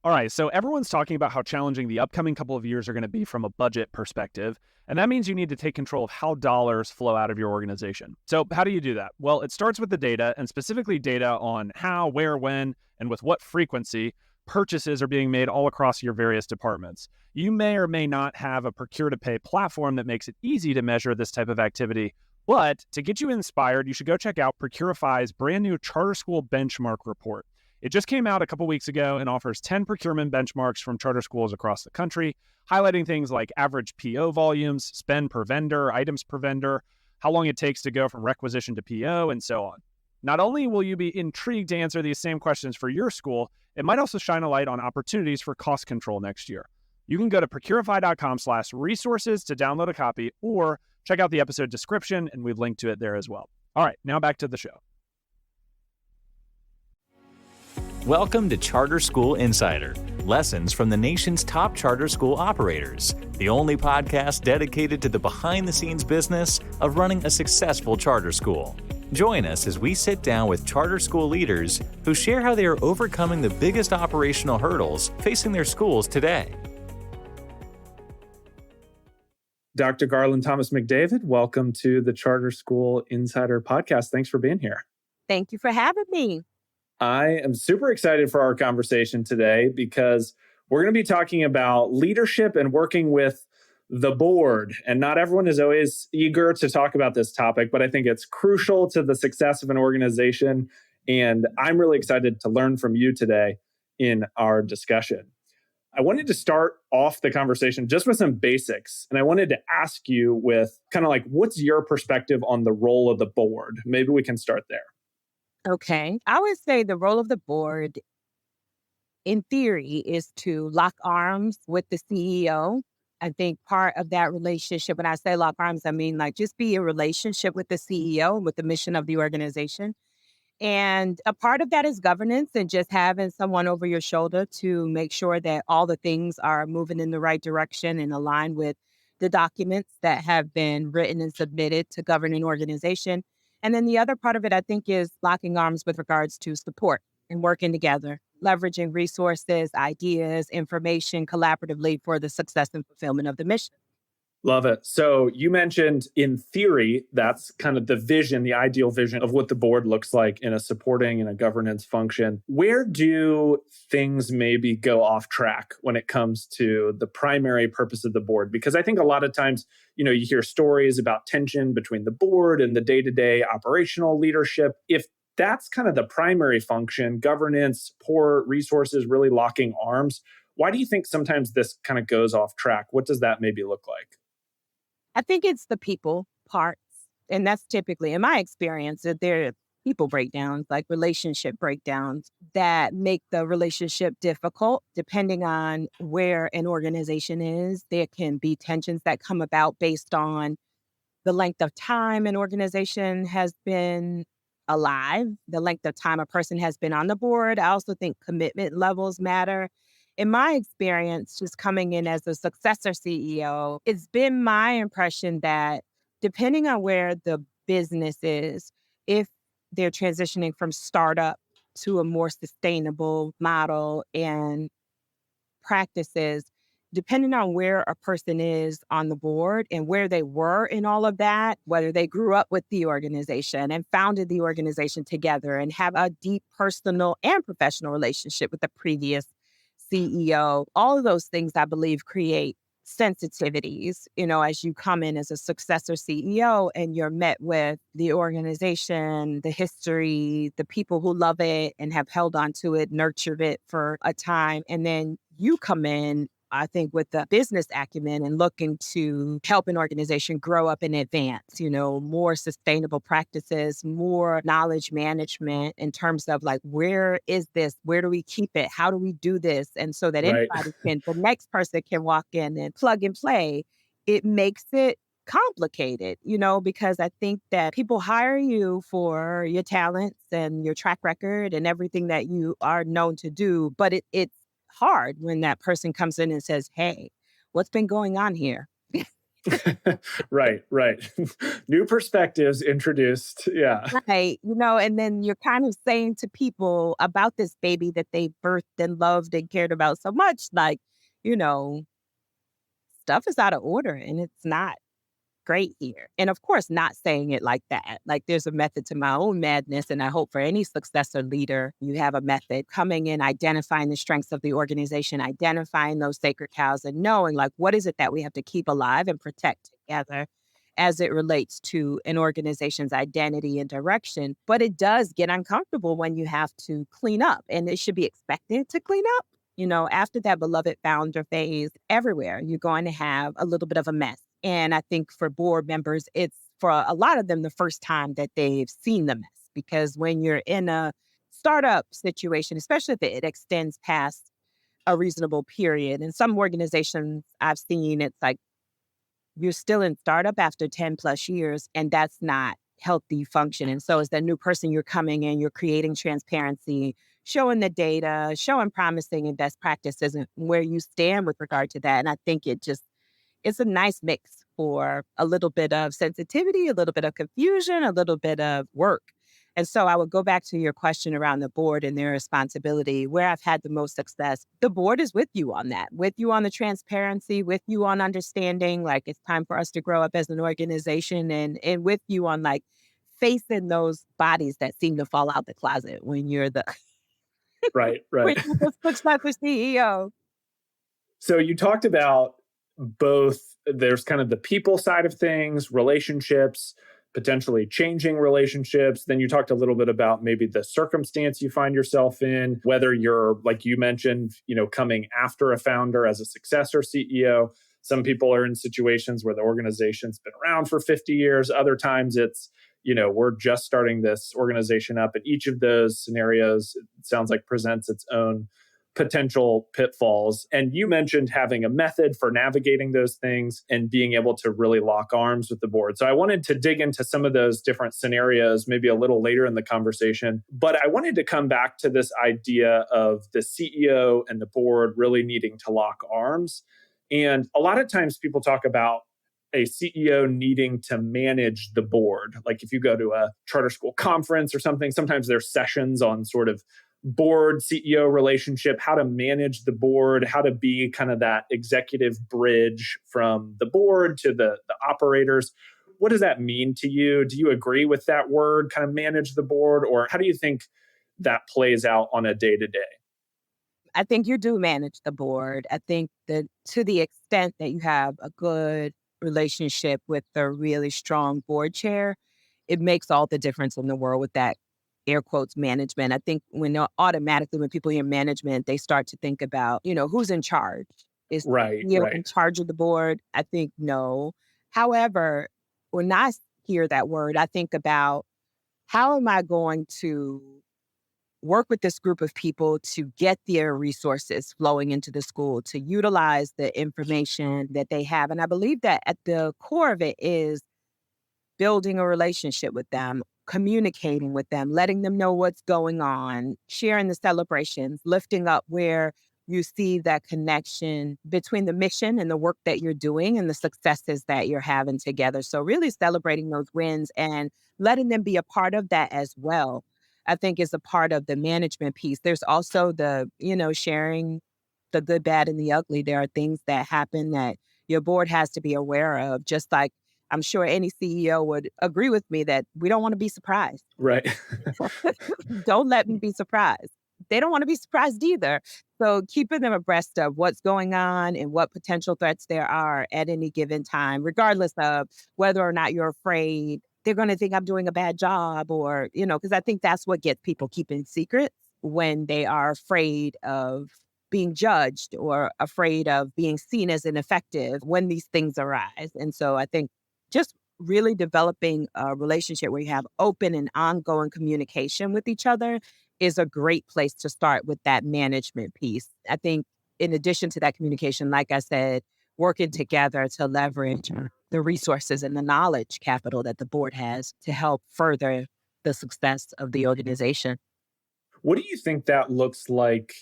All right, so everyone's talking about how challenging the upcoming couple of years are going to be from a budget perspective. And that means you need to take control of how dollars flow out of your organization. So, how do you do that? Well, it starts with the data, and specifically data on how, where, when, and with what frequency purchases are being made all across your various departments. You may or may not have a procure to pay platform that makes it easy to measure this type of activity. But to get you inspired, you should go check out Procurify's brand new Charter School Benchmark Report. It just came out a couple weeks ago and offers 10 procurement benchmarks from charter schools across the country, highlighting things like average PO volumes, spend per vendor, items per vendor, how long it takes to go from requisition to PO, and so on. Not only will you be intrigued to answer these same questions for your school, it might also shine a light on opportunities for cost control next year. You can go to procurify.com/resources to download a copy, or check out the episode description, and we've linked to it there as well. All right, now back to the show. Welcome to Charter School Insider, lessons from the nation's top charter school operators, the only podcast dedicated to the behind-the-scenes business of running a successful charter school. Join us as we sit down with charter school leaders who share how they are overcoming the biggest operational hurdles facing their schools today. Dr. Garland Thomas McDavid, welcome to the Charter School Insider podcast. Thanks for being here. Thank you for having me. I am super excited for our conversation today because we're going to be talking about leadership and working with the board. And not everyone is always eager to talk about this topic, but I think it's crucial to the success of an organization. And I'm really excited to learn from you today in our discussion. I wanted to start off the conversation just with some basics. And I wanted to ask you with kind of like, what's your perspective on the role of the board? Maybe we can start there. Okay. I would say the role of the board, in theory, is to lock arms with the CEO. I think part of that relationship, when I say lock arms, I mean like just be a relationship with the CEO, with the mission of the organization. And a part of that is governance and just having someone over your shoulder to make sure that all the things are moving in the right direction and aligned with the documents that have been written and submitted to govern an organization. And then the other part of it, I think, is locking arms with regards to support and working together, leveraging resources, ideas, information collaboratively for the success and fulfillment of the mission. Love it. So you mentioned in theory, that's kind of the vision, the ideal vision of what the board looks like in a supporting and a governance function. Where do things maybe go off track when it comes to the primary purpose of the board? Because I think a lot of times, you hear stories about tension between the board and the day-to-day operational leadership. If that's kind of the primary function, governance, support, resources, really locking arms, why do you think sometimes this kind of goes off track? What does that maybe look like? I think it's the people parts. And that's typically, in my experience, that there are people breakdowns, like relationship breakdowns that make the relationship difficult depending on where an organization is. There can be tensions that come about based on the length of time an organization has been alive, the length of time a person has been on the board. I also think commitment levels matter. In my experience, just coming in as a successor CEO, it's been my impression that depending on where the business is, if they're transitioning from startup to a more sustainable model and practices, depending on where a person is on the board and where they were in all of that, whether they grew up with the organization and founded the organization together and have a deep personal and professional relationship with the previous CEO, all of those things, I believe, create sensitivities, as you come in as a successor CEO and you're met with the organization, the history, the people who love it and have held on to it, nurtured it for a time. And then you come in, I think, with the business acumen and looking to help an organization grow up and advance, more sustainable practices, more knowledge management in terms of like, where is this? Where do we keep it? How do we do this? And so that Right. the next person can walk in and plug and play. It makes it complicated, because I think that people hire you for your talents and your track record and everything that you are known to do, but it's hard when that person comes in and says, hey, what's been going on here? Right, right. New perspectives introduced. Yeah. Right. And then you're kind of saying to people about this baby that they birthed and loved and cared about so much, like, you know, stuff is out of order and it's not great here. And of course, not saying it like that. Like there's a method to my own madness. And I hope for any successor leader, you have a method coming in, identifying the strengths of the organization, identifying those sacred cows, and knowing like what is it that we have to keep alive and protect together as it relates to an organization's identity and direction. But it does get uncomfortable when you have to clean up, and it should be expected to clean up. After that beloved founder phase, everywhere you're going to have a little bit of a mess. And I think for board members, it's for a lot of them the first time that they've seen the mess. Because when you're in a startup situation, especially if it extends past a reasonable period, in some organizations I've seen, it's like you're still in startup after 10 plus years, and that's not healthy function. And so as the new person, you're coming in, you're creating transparency, showing the data, showing promising and best practices and where you stand with regard to that. And I think it's a nice mix for a little bit of sensitivity, a little bit of confusion, a little bit of work. And so I would go back to your question around the board and their responsibility. Where I've had the most success, the board is with you on that, with you on the transparency, with you on understanding, like it's time for us to grow up as an organization, and with you on like facing those bodies that seem to fall out the closet when you're the Right, when right. you're the successor CEO. So you talked about both, there's kind of the people side of things, relationships, potentially changing relationships. Then you talked a little bit about maybe the circumstance you find yourself in, whether you're, like you mentioned, coming after a founder as a successor CEO. Some people are in situations where the organization's been around for 50 years. Other times it's, we're just starting this organization up. And each of those scenarios, it sounds like, presents its own potential pitfalls. And you mentioned having a method for navigating those things and being able to really lock arms with the board. So I wanted to dig into some of those different scenarios maybe a little later in the conversation. But I wanted to come back to this idea of the CEO and the board really needing to lock arms. And a lot of times people talk about a CEO needing to manage the board. Like if you go to a charter school conference or something, sometimes there's sessions on sort of board CEO relationship, how to manage the board, how to be kind of that executive bridge from the board to the operators. What does that mean to you? Do you agree with that word, kind of manage the board? Or how do you think that plays out on a day to day? I think you do manage the board. I think that to the extent that you have a good relationship with a really strong board chair, it makes all the difference in the world with that air quotes management. I think automatically when people hear management, they start to think about, who's in charge? Is Right, you right. in charge of the board? I think no. However, when I hear that word, I think about how am I going to work with this group of people to get their resources flowing into the school, to utilize the information that they have. And I believe that at the core of it is building a relationship with them, communicating with them, letting them know what's going on, sharing the celebrations, lifting up where you see that connection between the mission and the work that you're doing and the successes that you're having together. So really celebrating those wins and letting them be a part of that as well, I think is a part of the management piece. There's also the, sharing the good, bad, and the ugly. There are things that happen that your board has to be aware of, just like I'm sure any CEO would agree with me that we don't want to be surprised. Right. Don't let me be surprised. They don't want to be surprised either. So keeping them abreast of what's going on and what potential threats there are at any given time, regardless of whether or not you're afraid they're going to think I'm doing a bad job or, because I think that's what gets people keeping secrets when they are afraid of being judged or afraid of being seen as ineffective when these things arise. And so I think just really developing a relationship where you have open and ongoing communication with each other is a great place to start with that management piece. I think in addition to that communication, like I said, working together to leverage the resources and the knowledge capital that the board has to help further the success of the organization. What do you think that looks like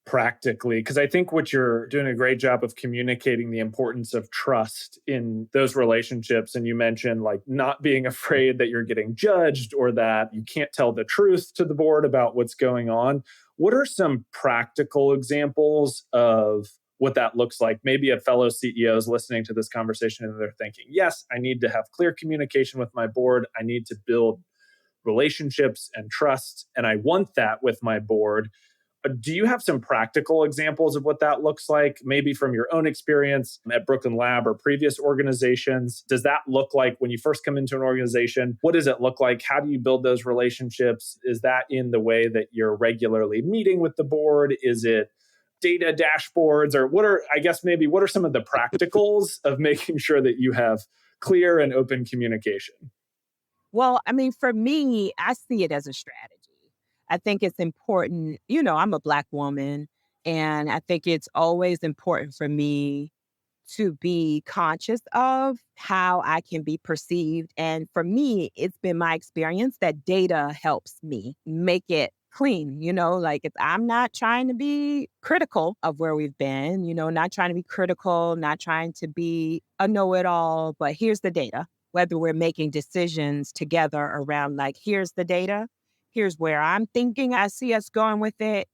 practically? Because I think what you're doing a great job of communicating the importance of trust in those relationships. And you mentioned like not being afraid that you're getting judged or that you can't tell the truth to the board about what's going on. What are some practical examples of what that looks like? Maybe a fellow CEO is listening to this conversation and they're thinking, yes, I need to have clear communication with my board. I need to build relationships and trust, and I want that with my board. Do you have some practical examples of what that looks like, maybe from your own experience at Brooklyn Lab or previous organizations? Does that look like when you first come into an organization? What does it look like? How do you build those relationships? Is that in the way that you're regularly meeting with the board? Is it data dashboards? Or what are some of the practicals of making sure that you have clear and open communication? Well, I mean, for me, I see it as a strategy. I think it's important, I'm a Black woman, and I think it's always important for me to be conscious of how I can be perceived. And for me, it's been my experience that data helps me make it clean, like I'm not trying to be critical of where we've been, not trying to be critical, not trying to be a know-it-all, but here's the data. Whether we're making decisions together around like, here's the data, here's where I'm thinking I see us going with it,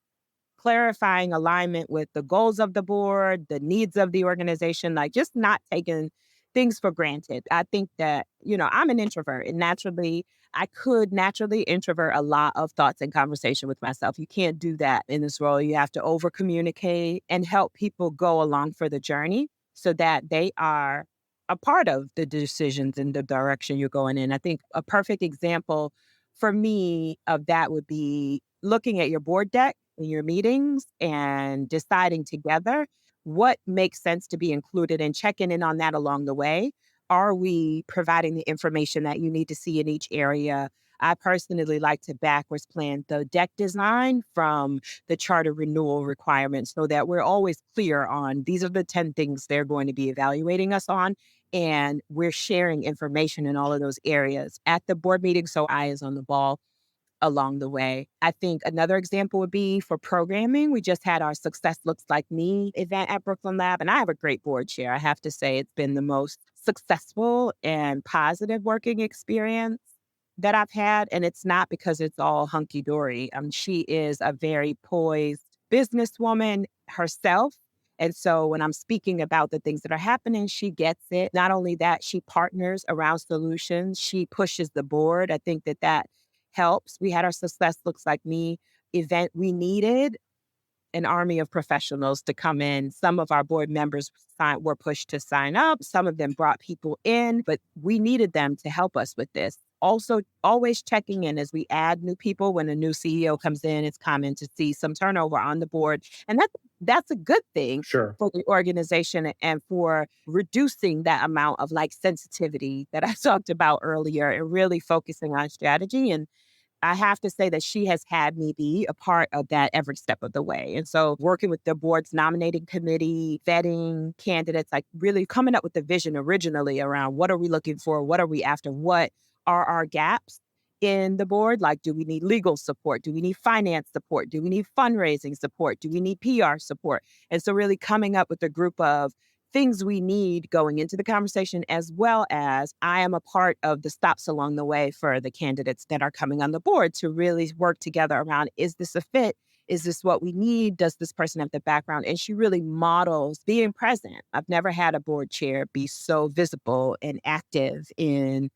clarifying alignment with the goals of the board, the needs of the organization, like just not taking things for granted. I think that, I'm an introvert and I could naturally introvert a lot of thoughts and conversation with myself. You can't do that in this role. You have to over communicate and help people go along for the journey so that they are a part of the decisions and the direction you're going in. I think a perfect example for me of that would be looking at your board deck in your meetings and deciding together what makes sense to be included and checking in on that along the way. Are we providing the information that you need to see in each area? I personally like to backwards plan the deck design from the charter renewal requirements so that we're always clear on these are the 10 things they're going to be evaluating us on. And we're sharing information in all of those areas at the board meeting. So eye is on the ball along the way. I think another example would be for programming. We just had our Success Looks Like Me event at Brooklyn Lab, and I have a great board chair. I have to say it's been the most successful and positive working experience that I've had. And it's not because it's all hunky-dory. She is a very poised businesswoman herself. And so when I'm speaking about the things that are happening, she gets it. Not only that, she partners around solutions. She pushes the board. I think that helps. We had our Success Looks Like Me event. We needed an army of professionals to come in. Some of our board members were pushed to sign up. Some of them brought people in, but we needed them to help us with this. Also, always checking in as we add new people. When a new CEO comes in, it's common to see some turnover on the board. And that's a good thing Sure. for the organization and for reducing that amount of like sensitivity that I talked about earlier and really focusing on strategy. And I have to say that she has had me be a part of that every step of the way. And so working with the board's nominating committee, vetting candidates, like really coming up with the vision originally around what are we looking for? What are we after? What are our gaps in the board? Like, do we need legal support? Do we need finance support? Do we need fundraising support? Do we need PR support? And so really coming up with a group of things we need going into the conversation, as well as I am a part of the stops along the way for the candidates that are coming on the board to really work together around, is this a fit? Is this what we need? Does this person have the background? And she really models being present. I've never had a board chair be so visible and active in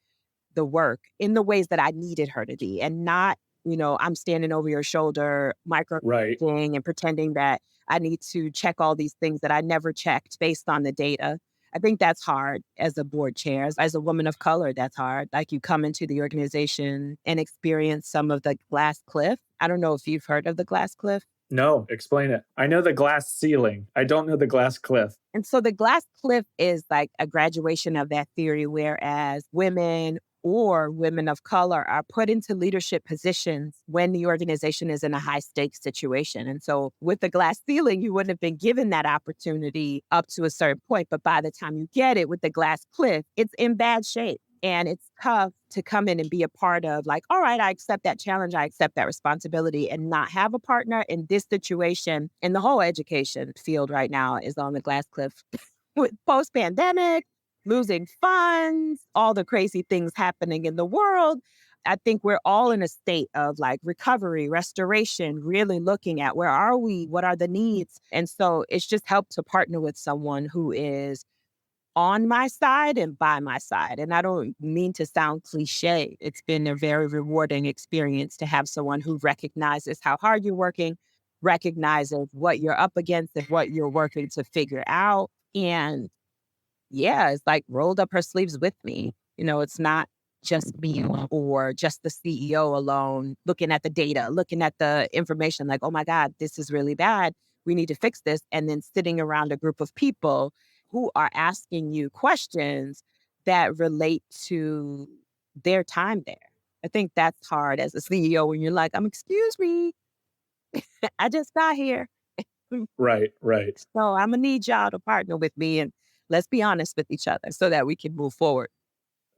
the work in the ways that I needed her to be, and not, I'm standing over your shoulder, Right. micromanaging and pretending that I need to check all these things that I never checked based on the data. I think that's hard as a board chair. As a woman of color, that's hard. Like you come into the organization and experience some of the glass cliff. I don't know if you've heard of the glass cliff. No, explain it. I know the glass ceiling. I don't know the glass cliff. And so the glass cliff is like a graduation of that theory, whereas women or women of color are put into leadership positions when the organization is in a high stakes situation. And so with the glass ceiling, you wouldn't have been given that opportunity up to a certain point. But by the time you get it with the glass cliff, it's in bad shape. And it's tough to come in and be a part of like, all right, I accept that challenge. I accept that responsibility and not have a partner in this situation. And the whole education field right now is on the glass cliff with post-pandemic, losing funds, all the crazy things happening in the world. I think we're all in a state of like recovery, restoration, really looking at where are we? What are the needs? And so it's just helped to partner with someone who is on my side and by my side. And I don't mean to sound cliche. It's been a very rewarding experience to have someone who recognizes how hard you're working, recognizes what you're up against and what you're working to figure out. And yeah, it's like rolled up her sleeves with me. It's not just me or just the CEO alone looking at the data, looking at the information like, oh my God, this is really bad. We need to fix this. And then sitting around a group of people who are asking you questions that relate to their time there. I think that's hard as a CEO when you're like, excuse me, I just got here. Right, right. So I'm going to need y'all to partner with me and let's be honest with each other so that we can move forward.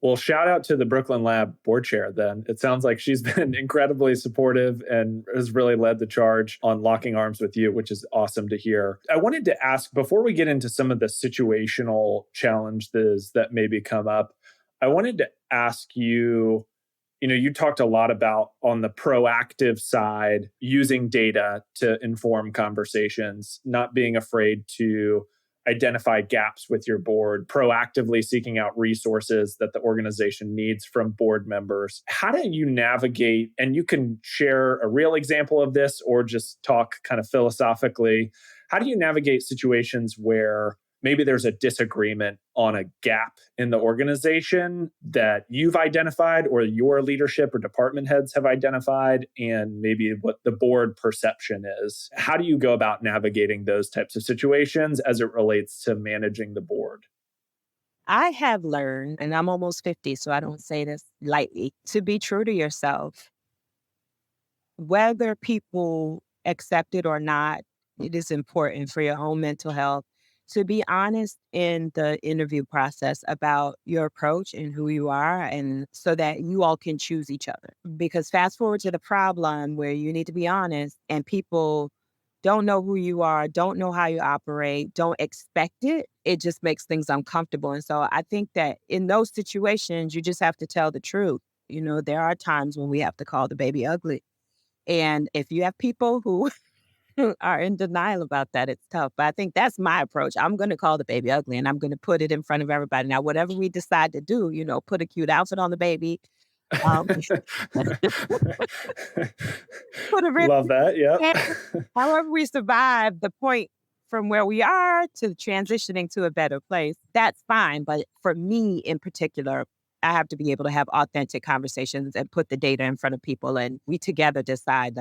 Well, shout out to the Brooklyn Lab board chair then. It sounds like she's been incredibly supportive and has really led the charge on locking arms with you, which is awesome to hear. I wanted to ask, before we get into some of the situational challenges that maybe come up, I wanted to ask you, you talked a lot about on the proactive side, using data to inform conversations, not being afraid to identify gaps with your board, proactively seeking out resources that the organization needs from board members. How do you navigate, and you can share a real example of this or just talk kind of philosophically, how do you navigate situations where maybe there's a disagreement on a gap in the organization that you've identified or your leadership or department heads have identified, and maybe what the board perception is? How do you go about navigating those types of situations as it relates to managing the board? I have learned, and I'm almost 50, so I don't say this lightly, to be true to yourself. Whether people accept it or not, it is important for your own mental health to be honest in the interview process about your approach and who you are, and so that you all can choose each other. Because fast forward to the problem where you need to be honest and people don't know who you are, don't know how you operate, don't expect it, it just makes things uncomfortable. And so I think that in those situations, you just have to tell the truth. There are times when we have to call the baby ugly. And if you have people who are in denial about that, it's tough. But I think that's my approach. I'm going to call the baby ugly and I'm going to put it in front of everybody. Now, whatever we decide to do, put a cute outfit on the baby. Put a ribbon. Love that. Yeah. However we survive the point from where we are to transitioning to a better place, that's fine. But for me in particular, I have to be able to have authentic conversations and put the data in front of people. And we together decide,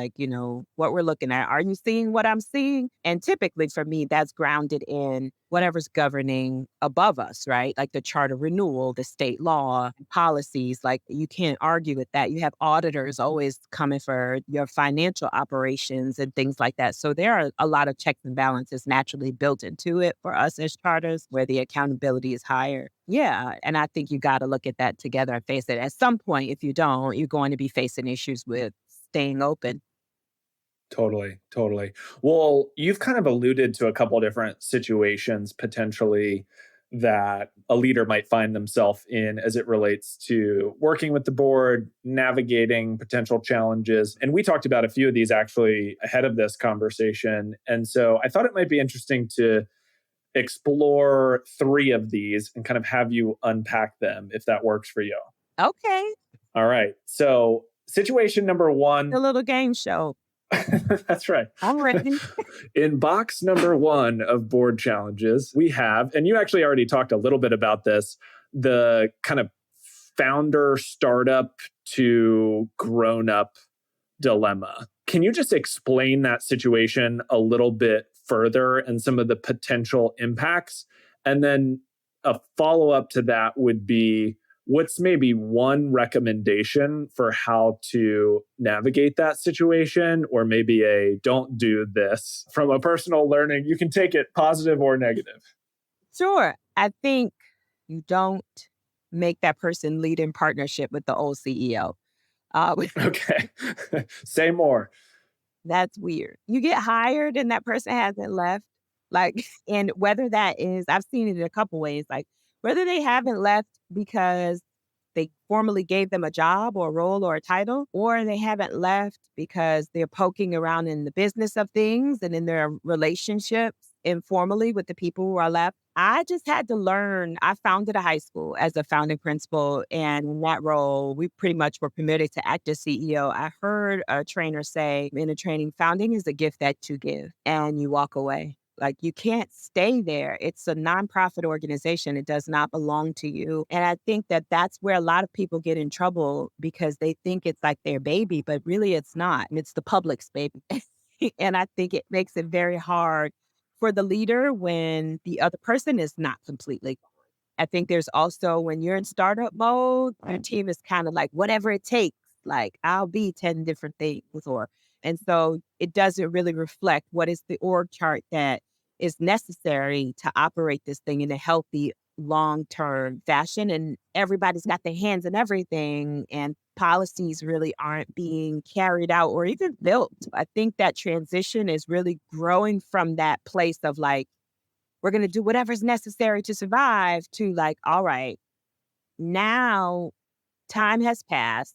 what we're looking at. Are you seeing what I'm seeing? And typically for me, that's grounded in whatever's governing above us, right? Like the charter renewal, the state law, policies. Like you can't argue with that. You have auditors always coming for your financial operations and things like that. So there are a lot of checks and balances naturally built into it for us as charters where the accountability is higher. Yeah. And I think you got to look at that together and face it. At some point, if you don't, you're going to be facing issues with staying open. Totally. Well, you've kind of alluded to a couple of different situations potentially that a leader might find themselves in as it relates to working with the board, navigating potential challenges. And we talked about a few of these actually ahead of this conversation. And so I thought it might be interesting to explore 3 of these and kind of have you unpack them if that works for you. Okay. All right. So situation number 1. A little game show. That's right. I'm ready. In box number 1 of board challenges, we have, and you actually already talked a little bit about this, the kind of founder startup to grown up dilemma. Can you just explain that situation a little bit further and some of the potential impacts? And then a follow-up to that would be, what's maybe one recommendation for how to navigate that situation, or maybe a don't do this from a personal learning? You can take it positive or negative. Sure. I think you don't make that person lead in partnership with the old CEO. Uh, Okay. Say more. that's weird. You get hired and that person hasn't left. Like, and whether that is, I've seen it in a couple ways, like whether they haven't left because they formally gave them a job or a role or a title, or they haven't left because they're poking around in the business of things and in their relationships informally with the people who are left. I just had to learn. I founded a high school as a founding principal, and in that role, we pretty much were permitted to act as CEO. I heard a trainer say in a training, founding is a gift that you give and you walk away. Like you can't stay there. It's a nonprofit organization. It does not belong to you. And I think that that's where a lot of people get in trouble because they think it's like their baby, but really it's not. It's the public's baby. And I think it makes it very hard for the leader when the other person is not completely gone. I think there's also when you're in startup mode, your team is kind of like whatever it takes. Like I'll be 10 different things or and so it doesn't really reflect what is the org chart that is necessary to operate this thing in a healthy long-term fashion. And everybody's got their hands in everything and policies really aren't being carried out or even built. I think that transition is really growing from that place of like, we're going to do whatever's necessary to survive to like, all right, now time has passed.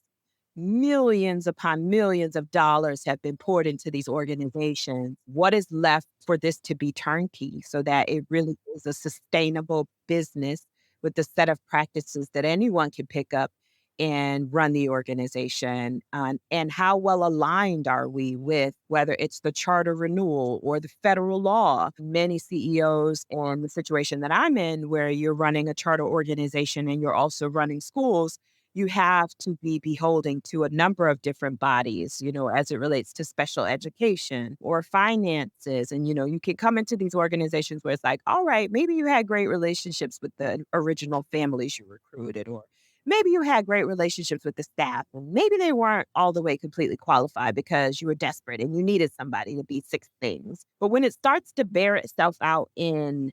Millions upon millions of dollars have been poured into these organizations. What is left for this to be turnkey so that it really is a sustainable business with the set of practices that anyone can pick up and run the organization? And how well aligned are we with whether it's the charter renewal or the federal law? Many CEOs in the situation that I'm in, where you're running a charter organization and you're also running schools, you have to be beholden to a number of different bodies, as it relates to special education or finances. And, you can come into these organizations where it's like, all right, maybe you had great relationships with the original families you recruited, or maybe you had great relationships with the staff, and maybe they weren't all the way completely qualified because you were desperate and you needed somebody to be six things. But when it starts to bear itself out in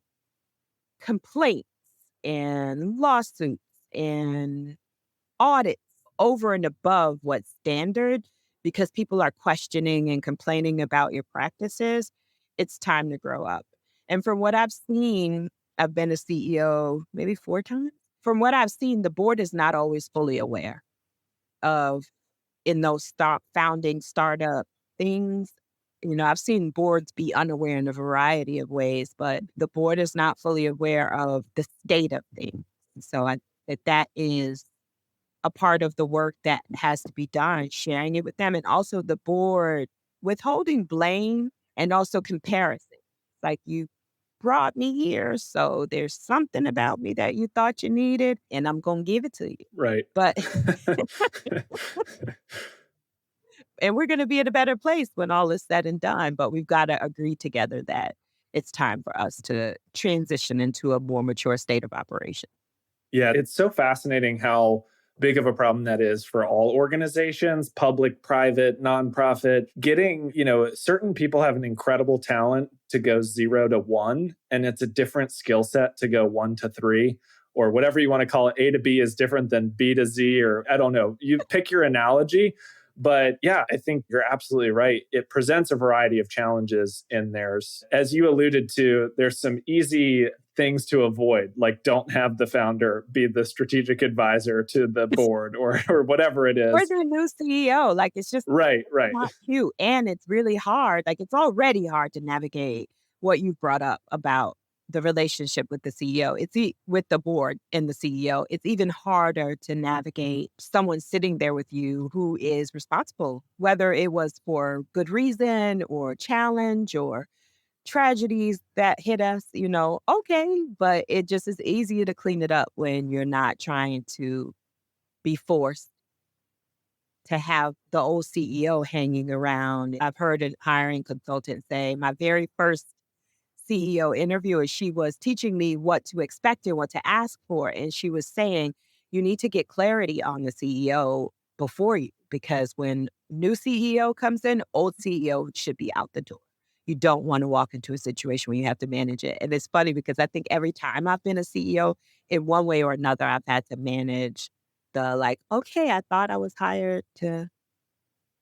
complaints and lawsuits and audits over and above what's standard because people are questioning and complaining about your practices, it's time to grow up. And from what I've seen, I've been a CEO maybe 4 times. From what I've seen, the board is not always fully aware of in those founding startup things. I've seen boards be unaware in a variety of ways, but the board is not fully aware of the state of things. So that is a part of the work that has to be done, sharing it with them, and also the board withholding blame and also comparison. Like you brought me here, so there's something about me that you thought you needed, and I'm going to give it to you. Right. But, and we're going to be in a better place when all is said and done. But we've got to agree together that it's time for us to transition into a more mature state of operation. Yeah, it's so fascinating how big of a problem that is for all organizations, public, private, nonprofit. Getting, certain people have an incredible talent to go 0 to 1, and it's a different skill set to go 1 to 3, or whatever you want to call it. A to B is different than B to Z, or I don't know. You pick your analogy. But yeah, I think you're absolutely right. It presents a variety of challenges in theirs. As you alluded to, there's some easy things to avoid, like don't have the founder be the strategic advisor to the board or whatever it is. Or the new CEO. Like it's just right. not cute. And it's really hard. Like it's already hard to navigate what you brought up about the relationship with the CEO. It's with the board and the CEO. It's even harder to navigate someone sitting there with you who is responsible, whether it was for good reason or challenge or tragedies that hit us, okay, but it just is easier to clean it up when you're not trying to be forced to have the old CEO hanging around. I've heard a hiring consultant say my very first CEO interviewer, she was teaching me what to expect and what to ask for. And she was saying, you need to get clarity on the CEO before you, because when new CEO comes in, old CEO should be out the door. You don't want to walk into a situation where you have to manage it. And it's funny because I think every time I've been a CEO, in one way or another, I've had to manage the like, okay, I thought I was hired to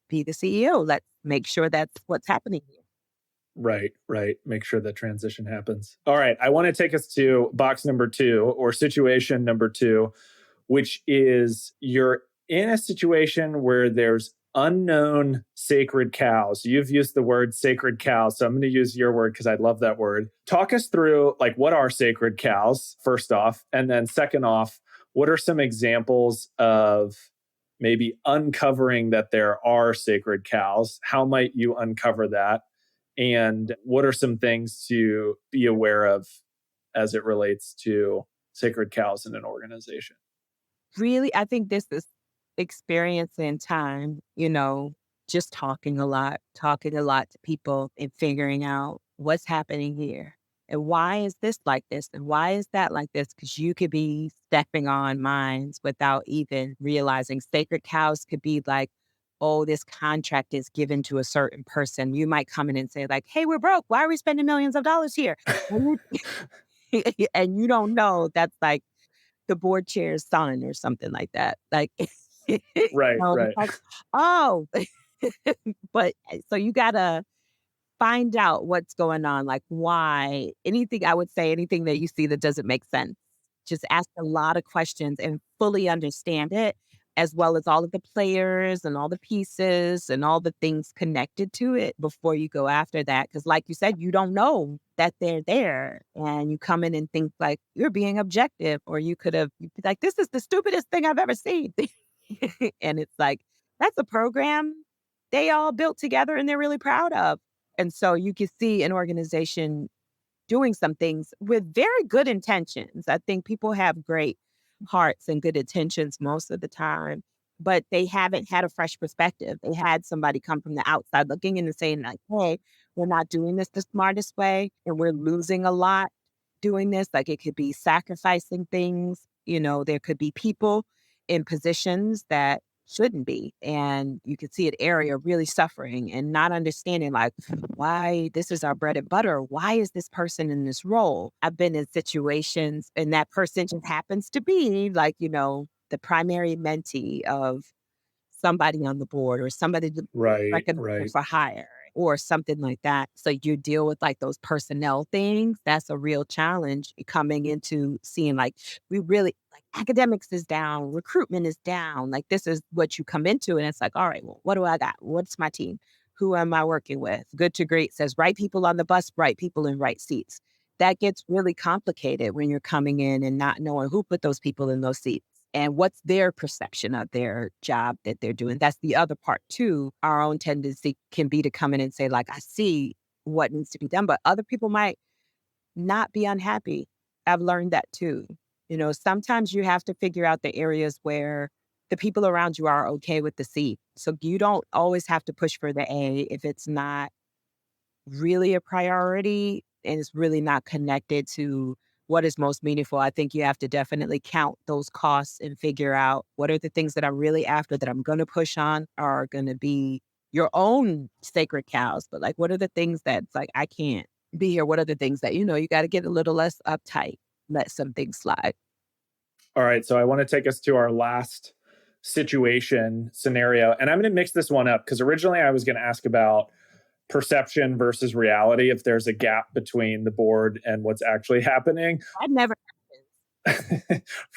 be the CEO. Let's make sure that's what's happening here. Right, right. Make sure that transition happens. All right. I want to take us to box number 2 or situation number 2, which is you're in a situation where there's unknown sacred cows. You've used the word sacred cows, so I'm going to use your word because I love that word. Talk us through like what are sacred cows, first off, and then second off, what are some examples of maybe uncovering that there are sacred cows? How might you uncover that? And what are some things to be aware of as it relates to sacred cows in an organization? Really, I think this is experience and time, just talking a lot to people and figuring out what's happening here. And why is this like this? And why is that like this? Because you could be stepping on mines without even realizing. Sacred cows could be like, oh, this contract is given to a certain person. You might come in and say, like, hey, we're broke. Why are we spending millions of dollars here? And and you don't know that's like the board chair's son or something like that. Like, Right, it's right. like, oh, but so you gotta find out what's going on, like why anything, I would say anything that you see that doesn't make sense. Just ask a lot of questions and fully understand it, as well as all of the players and all the pieces and all the things connected to it before you go after that. Cause like you said, you don't know that they're there. And you come in and think like you're being objective, or you'd be like, this is the stupidest thing I've ever seen. And it's like, that's a program they all built together and they're really proud of. And so you can see an organization doing some things with very good intentions. I think people have great hearts and good intentions most of the time, but they haven't had a fresh perspective. They had somebody come from the outside looking in and saying, like, hey, we're not doing this the smartest way and we're losing a lot doing this. Like, it could be sacrificing things. There could be people in positions that shouldn't be. And you could see an area really suffering and not understanding, like, why this is our bread and butter. Why is this person in this role? I've been in situations and that person just happens to be like, the primary mentee of somebody on the board or somebody Right, recommended right. for hire or something like that. So you deal with like those personnel things. That's a real challenge coming into seeing like we really like academics is down, recruitment is down. Like this is what you come into. And it's like, all right, well, what do I got? What's my team? Who am I working with? Good to Great says right people on the bus, right people in right seats. That gets really complicated when you're coming in and not knowing who put those people in those seats and what's their perception of their job that they're doing. That's the other part too. Our own tendency can be to come in and say, like, I see what needs to be done, but other people might not be unhappy. I've learned that too. Sometimes you have to figure out the areas where the people around you are okay with the C. So you don't always have to push for the A if it's not really a priority and it's really not connected to what is most meaningful. I think you have to definitely count those costs and figure out what are the things that I'm really after that I'm going to push on are going to be your own sacred cows. But like, what are the things that's like, I can't be here? What are the things that, you got to get a little less uptight, let some things slide. All right. So I want to take us to our last situation scenario. And I'm going to mix this one up because originally I was going to ask about perception versus reality, if there's a gap between the board and what's actually happening. I've never.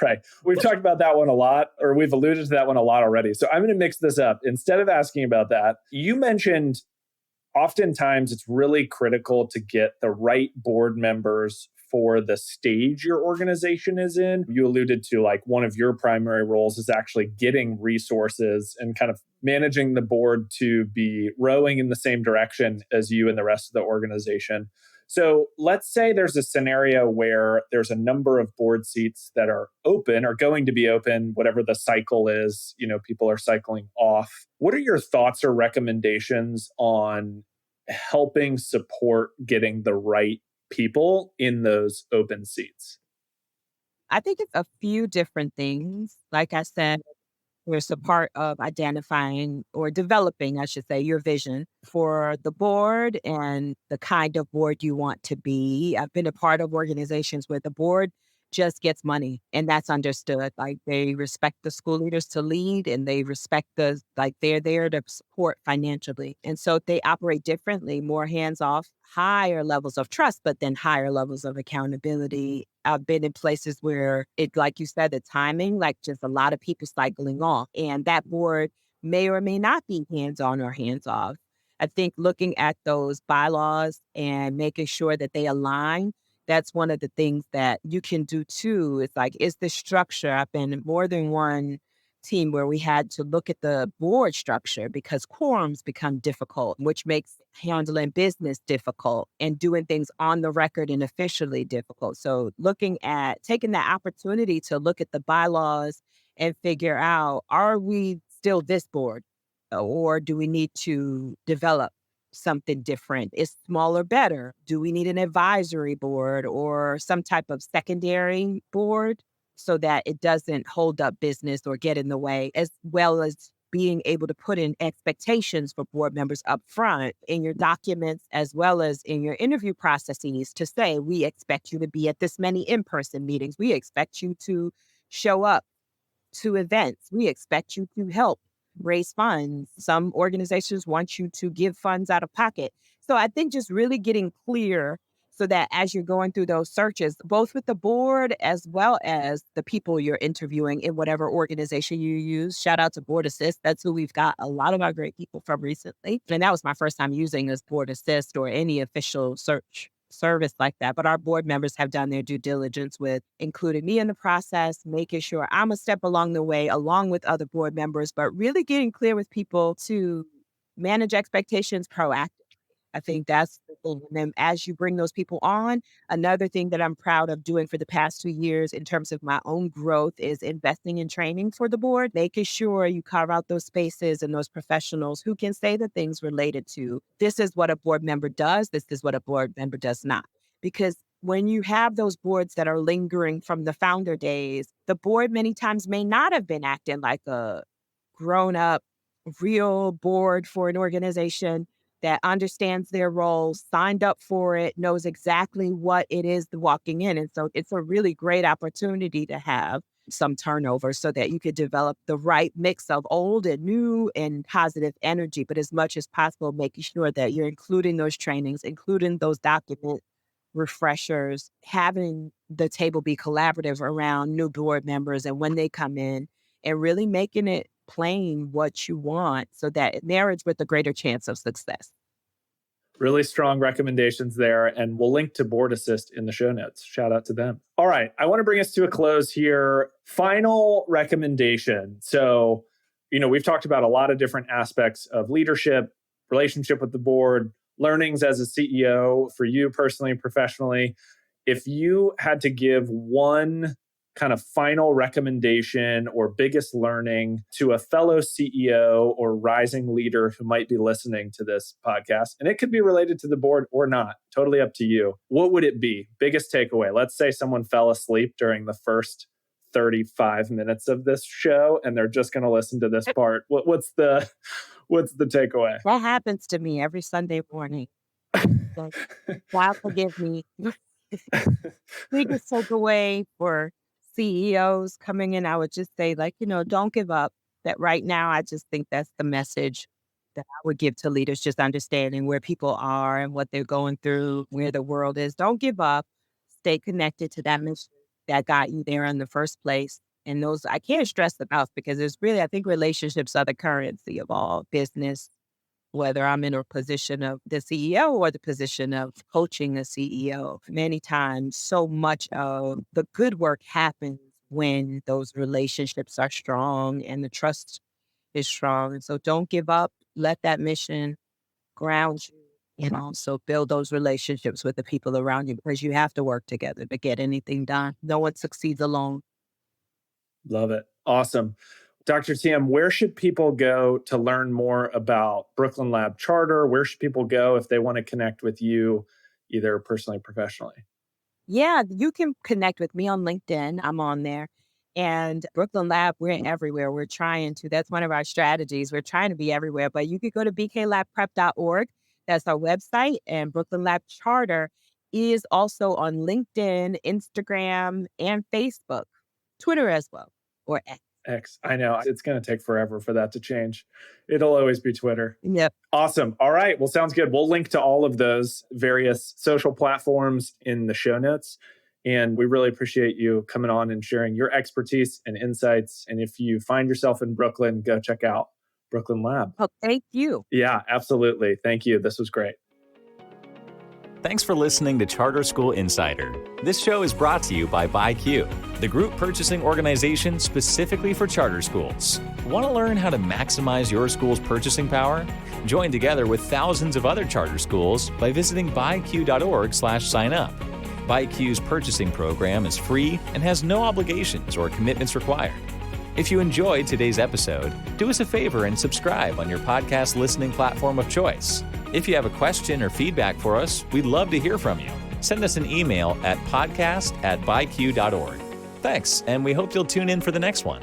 Right. We've talked about that one a lot, or we've alluded to that one a lot already. So I'm going to mix this up. Instead of asking about that, you mentioned oftentimes it's really critical to get the right board members for the stage your organization is in. You alluded to like one of your primary roles is actually getting resources and kind of managing the board to be rowing in the same direction as you and the rest of the organization. So let's say there's a scenario where there's a number of board seats that are open or going to be open, whatever the cycle is, people are cycling off. What are your thoughts or recommendations on helping support getting the right people in those open seats? I think it's a few different things. Like I said, It's a part of identifying or developing, I should say, your vision for the board and the kind of board you want to be. I've been a part of organizations where the board just gets money and that's understood. Like they respect the school leaders to lead and they respect they're there to support financially. And so they operate differently, more hands off, higher levels of trust, but then higher levels of accountability. I've been in places where like you said, the timing, like just a lot of people cycling off and that board may or may not be hands on or hands off. I think looking at those bylaws and making sure that they align, that's one of the things that you can do too. It's like, is the structure? I've been in more than one team where we had to look at the board structure because quorums become difficult, which makes handling business difficult and doing things on the record and officially difficult. So looking at taking that opportunity to look at the bylaws and figure out, are we still this board? Or do we need to develop something different? Is smaller better? Do we need an advisory board or some type of secondary board so that it doesn't hold up business or get in the way, as well as being able to put in expectations for board members up front in your documents as well as in your interview processes to say, we expect you to be at this many in-person meetings. We expect you to show up to events. We expect you to help raise funds. Some organizations want you to give funds out of pocket. So I think just really getting clear so that as you're going through those searches, both with the board as well as the people you're interviewing in whatever organization you use, shout out to Board Assist. That's who we've got a lot of our great people from recently. And that was my first time using this Board Assist or any official search service like that. But our board members have done their due diligence with including me in the process, making sure I'm a step along the way, along with other board members, but really getting clear with people to manage expectations proactively. I think that's the thing. And then as you bring those people on, another thing that I'm proud of doing for the past 2 years in terms of my own growth is investing in training for the board, making sure you carve out those spaces and those professionals who can say the things related to this is what a board member does, this is what a board member does not. Because when you have those boards that are lingering from the founder days, the board many times may not have been acting like a grown up, real board for an organization that understands their role, signed up for it, knows exactly what it is walking in. And so it's a really great opportunity to have some turnover so that you could develop the right mix of old and new and positive energy. But as much as possible, making sure that you're including those trainings, including those document refreshers, having the table be collaborative around new board members and when they come in and really making it plain what you want so that it marriage with a greater chance of success. Really strong recommendations there. And we'll link to Board Assist in the show notes. Shout out to them. All right. I want to bring us to a close here. Final recommendation. So, we've talked about a lot of different aspects of leadership, relationship with the board, learnings as a CEO for you personally and professionally. If you had to give one kind of final recommendation or biggest learning to a fellow CEO or rising leader who might be listening to this podcast, and it could be related to the board or not, totally up to you, what would it be? Biggest takeaway. Let's say someone fell asleep during the first 35 minutes of this show and they're just going to listen to this part. What's the takeaway? That happens to me every Sunday morning. So, God forgive me. Biggest takeaway for CEOs coming in, I would just say, don't give up. That right now, I just think that's the message that I would give to leaders, just understanding where people are and what they're going through, where the world is. Don't give up. Stay connected to that mission that got you there in the first place. And those, I can't stress enough because it's really, I think relationships are the currency of all business, whether I'm in a position of the CEO or the position of coaching the CEO. Many times, so much of the good work happens when those relationships are strong and the trust is strong. And so don't give up. Let that mission ground you and also build those relationships with the people around you because you have to work together to get anything done. No one succeeds alone. Love it. Awesome. Dr. Thiam, where should people go to learn more about Brooklyn Lab Charter? Where should people go if they want to connect with you, either personally or professionally? Yeah, you can connect with me on LinkedIn. I'm on there. And Brooklyn Lab, we're everywhere. We're trying to. That's one of our strategies. We're trying to be everywhere. But you could go to bklabprep.org. That's our website. And Brooklyn Lab Charter is also on LinkedIn, Instagram, and Facebook, Twitter as well, or X. X. I know. It's going to take forever for that to change. It'll always be Twitter. Yep. Awesome. All right. Well, sounds good. We'll link to all of those various social platforms in the show notes. And we really appreciate you coming on and sharing your expertise and insights. And if you find yourself in Brooklyn, go check out Brooklyn Lab. Oh, thank you. Yeah, absolutely. Thank you. This was great. Thanks for listening to Charter School Insider. This show is brought to you by BuyQ, the group purchasing organization specifically for charter schools. Want to learn how to maximize your school's purchasing power? Join together with thousands of other charter schools by visiting buyq.org/sign-up. BuyQ's purchasing program is free and has no obligations or commitments required. If you enjoyed today's episode, do us a favor and subscribe on your podcast listening platform of choice. If you have a question or feedback for us, we'd love to hear from you. Send us an email at podcast@byq.org. Thanks, and we hope you'll tune in for the next one.